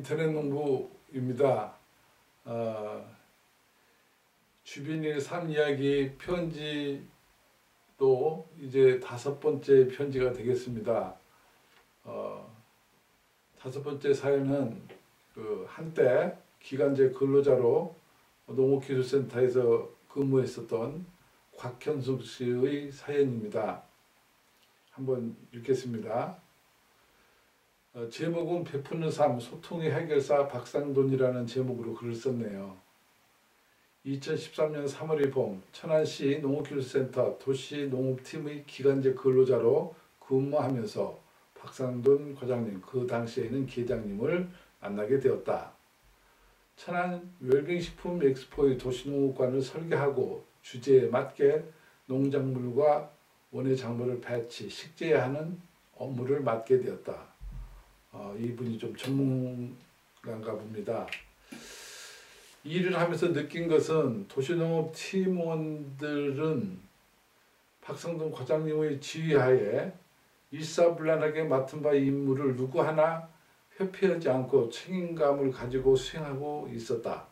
인터넷 농부입니다. 주빈이의 삶 이야기 편지도 이제 5번째 편지가 되겠습니다. 5번째 사연은 한때 기간제 근로자로 농업기술센터에서 근무했었던 곽현숙 씨의 사연입니다. 한번 읽겠습니다. 제목은 베푸는 삶, 소통의 해결사 박상돈이라는 제목으로 글을 썼네요. 2013년 3월의 봄, 천안시 농업기술센터 도시농업팀의 기간제 근로자로 근무하면서 박상돈 과장님, 그 당시에는 계장님을 만나게 되었다. 천안 웰빙식품 엑스포의 도시농업관을 설계하고 주제에 맞게 농작물과 원예 작물을 배치, 식재하는 업무를 맡게 되었다. 이분이 좀 전문가인가 봅니다. 일을 하면서 느낀 것은 도시농업 팀원들은 박상돈 과장님의 지휘하에 일사불란하게 맡은 바의 임무를 누구 하나 회피하지 않고 책임감을 가지고 수행하고 있었다.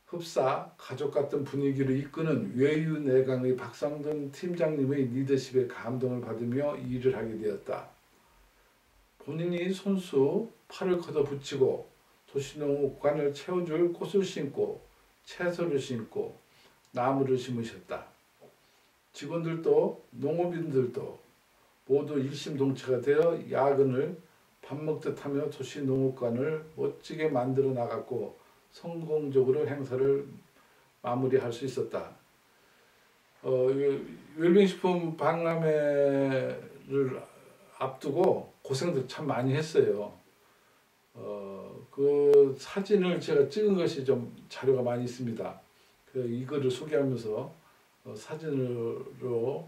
흡사, 가족 같은 분위기를 이끄는 외유내강의 박상돈 팀장님의 리더십에 감동을 받으며 일을 하게 되었다. 본인이 손수 팔을 걷어붙이고 도시농업관을 채워줄 꽃을 심고 채소를 심고 나무를 심으셨다. 직원들도 농업인들도 모두 일심동체가 되어 야근을 밥 먹듯 하며 도시농업관을 멋지게 만들어 나갔고 성공적으로 행사를 마무리할 수 있었다. 웰빙식품 박람회를 앞두고 고생들 참 많이 했어요. 그 사진을 제가 찍은 것이 좀 자료가 많이 있습니다. 이거를 소개하면서 사진으로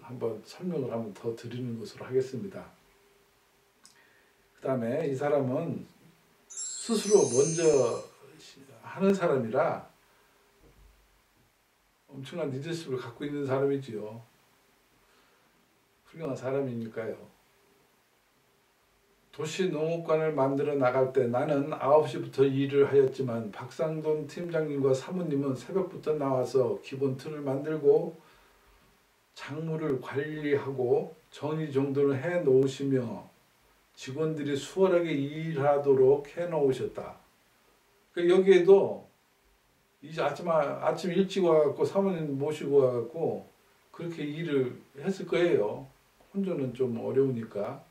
한번 설명을 한번 더 드리는 것으로 하겠습니다. 그 다음에 이 사람은 스스로 먼저 하는 사람이라 엄청난 리더십을 갖고 있는 사람이지요. 훌륭한 사람이니까요. 도시농업관을 만들어 나갈 때 나는 9시부터 일을 하였지만 박상돈 팀장님과 사모님은 새벽부터 나와서 기본 틀을 만들고 작물을 관리하고 정리정돈을 해 놓으시며 직원들이 수월하게 일하도록 해 놓으셨다. 여기에도 이제 아침 일찍 와갖고 사모님 모시고 와갖고 그렇게 일을 했을 거예요. 혼자는 좀 어려우니까.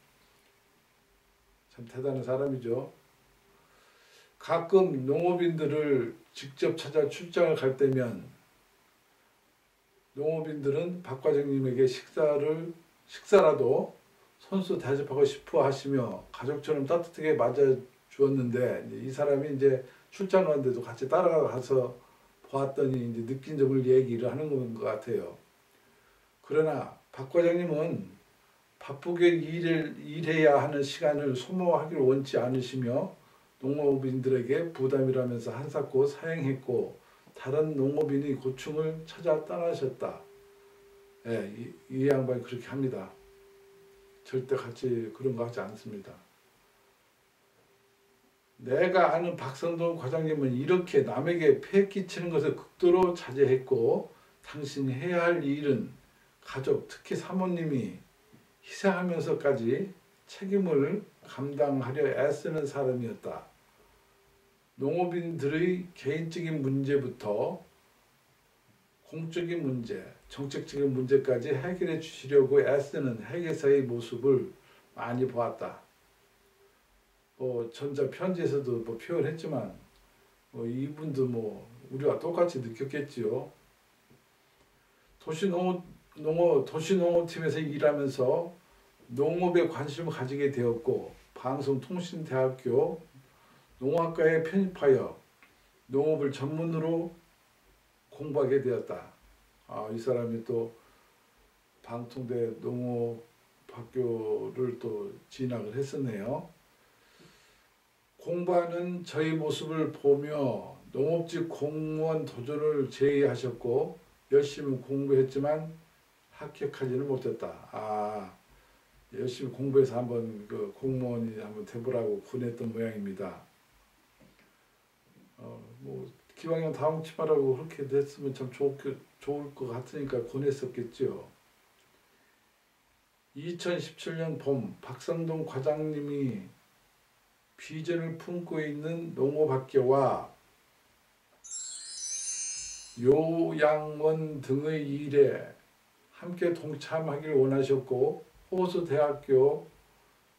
참 대단한 사람이죠. 가끔 농업인들을 직접 찾아 출장을 갈 때면 농업인들은 박 과장님에게 식사라도 손수 대접하고 싶어 하시며 가족처럼 따뜻하게 맞아 주었는데, 이 사람이 이제 출장 가는데도 같이 따라가서 보았더니 이제 느낀 점을 얘기를 하는 것 같아요. 그러나 박 과장님은 바쁘게 일해야 하는 시간을 소모하기를 원치 않으시며 농업인들에게 부담이라면서 한사코 사행했고 다른 농업인의 고충을 찾아 떠나셨다. 이 양반이 그렇게 합니다. 절대 같이 그런 거 하지 않습니다. 내가 아는 박상돈 과장님은 이렇게 남에게 폐 끼치는 것을 극도로 자제했고 당신이 해야 할 일은 가족, 특히 사모님이 희생하면서까지 책임을 감당하려 애쓰는 사람이었다. 농업인들의 개인적인 문제부터 공적인 문제, 정책적인 문제까지 해결해 주시려고 애쓰는 해결사의 모습을 많이 보았다. 전자 편지에서도 표현했지만 이분도 우리와 똑같이 느꼈겠지요. 도시농업팀에서 일하면서 농업에 관심을 가지게 되었고 방송통신대학교 농학과에 편입하여 농업을 전문으로 공부하게 되었다. 이 사람이 또 방통대 농업학교를 또 진학을 했었네요. 공부하는 저희 모습을 보며 농업직 공무원 도전을 제의하셨고 열심히 공부했지만 합격하지는 못했다. 열심히 공부해서 한번 그 공무원이 한번 돼보라고 권했던 모양입니다. 뭐 기왕이면 다음 치마라고 그렇게 됐으면 참 좋을 것 같으니까 권했었겠죠. 2017년 봄 박상동 과장님이 비전을 품고 있는 농어박계와 요양원 등의 일에 함께 동참하길 원하셨고 호수대학교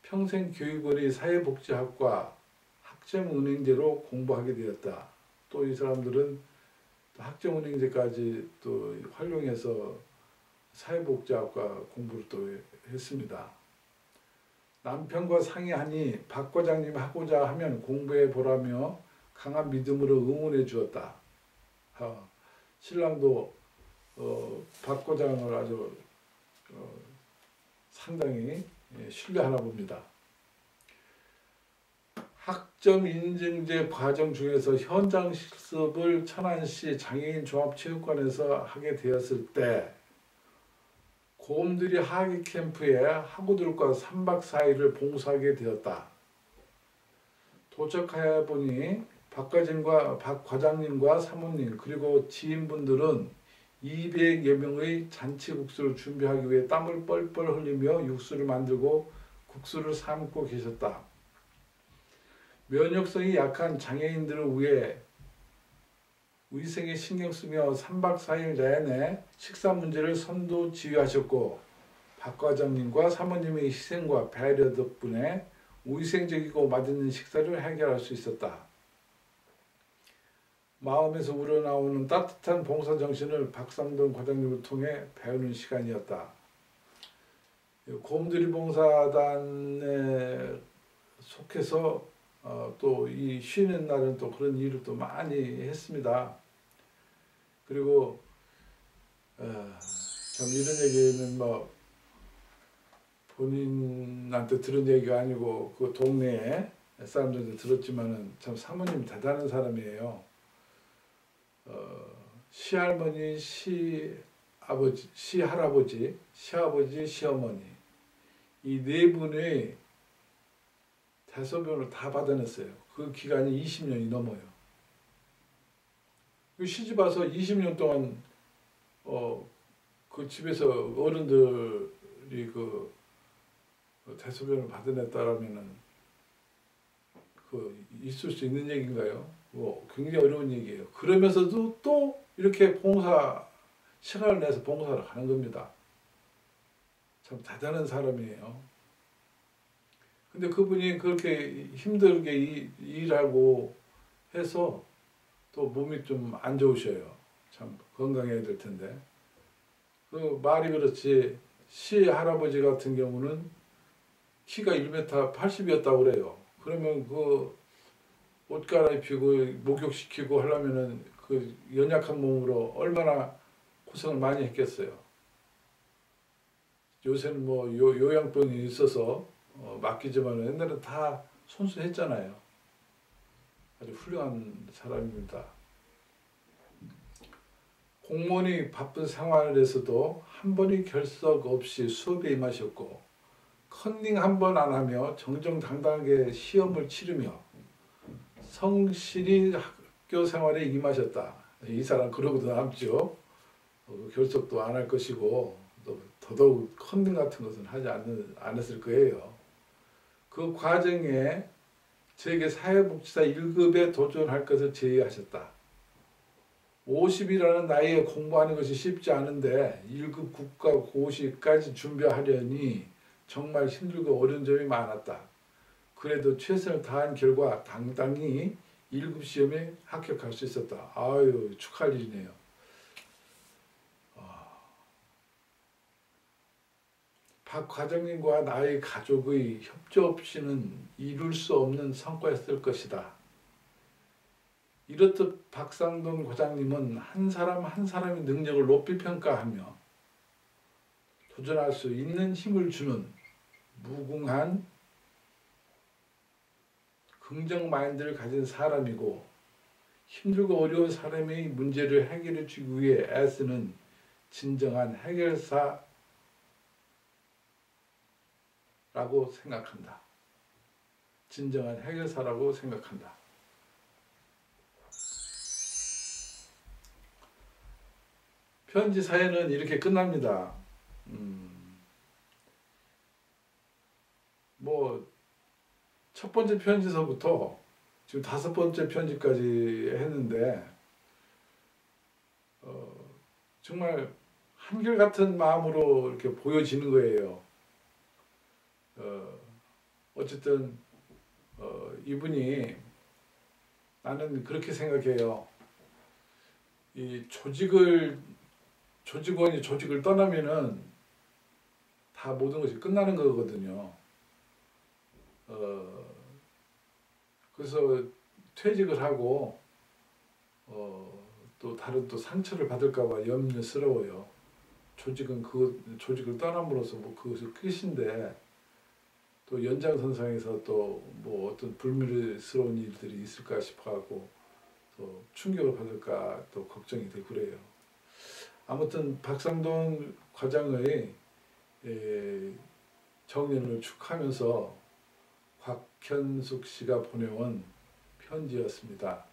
평생교육원의 사회복지학과 학점은행제로 공부하게 되었다. 또 이 사람들은 학점은행제까지 또 활용해서 사회복지학과 공부를 또 했습니다. 남편과 상의하니 박 과장님이 하고자 하면 공부해 보라며 강한 믿음으로 응원해 주었다. 신랑도 박 과장을 아주 상당히 신뢰하나 봅니다. 학점 인증제 과정 중에서 현장 실습을 천안시 장애인 종합체육관에서 하게 되었을 때 곰들이 하기 캠프에 학우들과 3박 4일을 봉사하게 되었다. 도착해 보니 박 과장님과 사모님 그리고 지인분들은 200여 명의 잔치국수를 준비하기 위해 땀을 뻘뻘 흘리며 육수를 만들고 국수를 삶고 계셨다. 면역성이 약한 장애인들을 위해 위생에 신경 쓰며 3박 4일 내내 식사 문제를 선두지휘하셨고 박 과장님과 사모님의 희생과 배려 덕분에 위생적이고 맛있는 식사를 해결할 수 있었다. 마음에서 우러나오는 따뜻한 봉사정신을 박상동 과장님을 통해 배우는 시간이었다. 곰들이 봉사단에 속해서 또 이 쉬는 날은 또 그런 일을 또 많이 했습니다. 그리고 참 이런 얘기는 뭐 본인한테 들은 얘기가 아니고 그 동네에 사람들한테 들었지만은 참 사모님 대단한 사람이에요. 시할머니, 시아버지, 시할아버지, 시아버지, 시어머니 이 네 분의 대소변을 다 받아냈어요. 그 기간이 20년이 넘어요. 시집 와서 20년 동안 그 집에서 어른들이 그 대소변을 받아냈다라면은 그 있을 수 있는 얘기인가요? 뭐 굉장히 어려운 얘기예요. 그러면서도 또 이렇게 봉사 시간을 내서 봉사를 하는 겁니다. 참 대단한 사람이에요. 근데 그분이 그렇게 힘들게 일하고 해서 또 몸이 좀 안 좋으셔요. 참 건강해야 될 텐데. 그 말이 그렇지 시할아버지 같은 경우는 키가 1m 80이었다고 그래요. 그러면 그 옷 갈아입히고 목욕시키고 하려면은 그 연약한 몸으로 얼마나 고생을 많이 했겠어요. 요새는 뭐 요양병이 있어서 맡기지만 옛날엔 다 손수했잖아요. 아주 훌륭한 사람입니다. 공무원이 바쁜 생활에서도 한 번의 결석 없이 수업에 임하셨고 컨닝 한 번 안 하며 정정당당하게 시험을 치르며 성실히 학교 생활에 임하셨다. 이 사람 그러고도 남죠. 결석도 안 할 것이고 더더욱 컨닝 같은 것은 하지 않았을 거예요. 그 과정에 저에게 사회복지사 1급에 도전할 것을 제의하셨다. 50이라는 나이에 공부하는 것이 쉽지 않은데 1급 국가 고시까지 준비하려니 정말 힘들고 어려운 점이 많았다. 그래도 최선을 다한 결과 당당히 1급 시험에 합격할 수 있었다. 아유 축하할 일이네요. 박 과장님과 나의 가족의 협조 없이는 이룰 수 없는 성과였을 것이다. 이렇듯 박상돈 과장님은 한 사람 한 사람의 능력을 높이 평가하며 도전할 수 있는 힘을 주는 무궁한 긍정 마인드를 가진 사람이고 힘들고 어려운 사람의 문제를 해결해 주기 위해 애쓰는 진정한 해결사 라고 생각한다. 진정한 해결사라고 생각한다. 편지 사연은 이렇게 끝납니다. 뭐 첫 번째 편지서부터 지금 5번째 편지까지 했는데 정말 한결같은 마음으로 이렇게 보여지는 거예요. 어쨌든 이분이, 나는 그렇게 생각해요. 이 조직원이 조직을 떠나면은 다 모든 것이 끝나는 거거든요. 그래서 퇴직을 하고 또 다른 또 상처를 받을까봐 염려스러워요. 조직을 떠남으로써 뭐 그것이 끝인데 또 연장선상에서 또 뭐 어떤 불미스러운 일들이 있을까 싶어하고 또 충격을 받을까 또 걱정이 되고 그래요. 아무튼 박상돈 과장의 정년을 축하하면서 곽현숙 씨가 보내온 편지였습니다.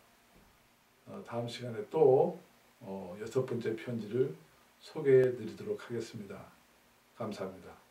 다음 시간에 또 6번째 편지를 소개해 드리도록 하겠습니다. 감사합니다.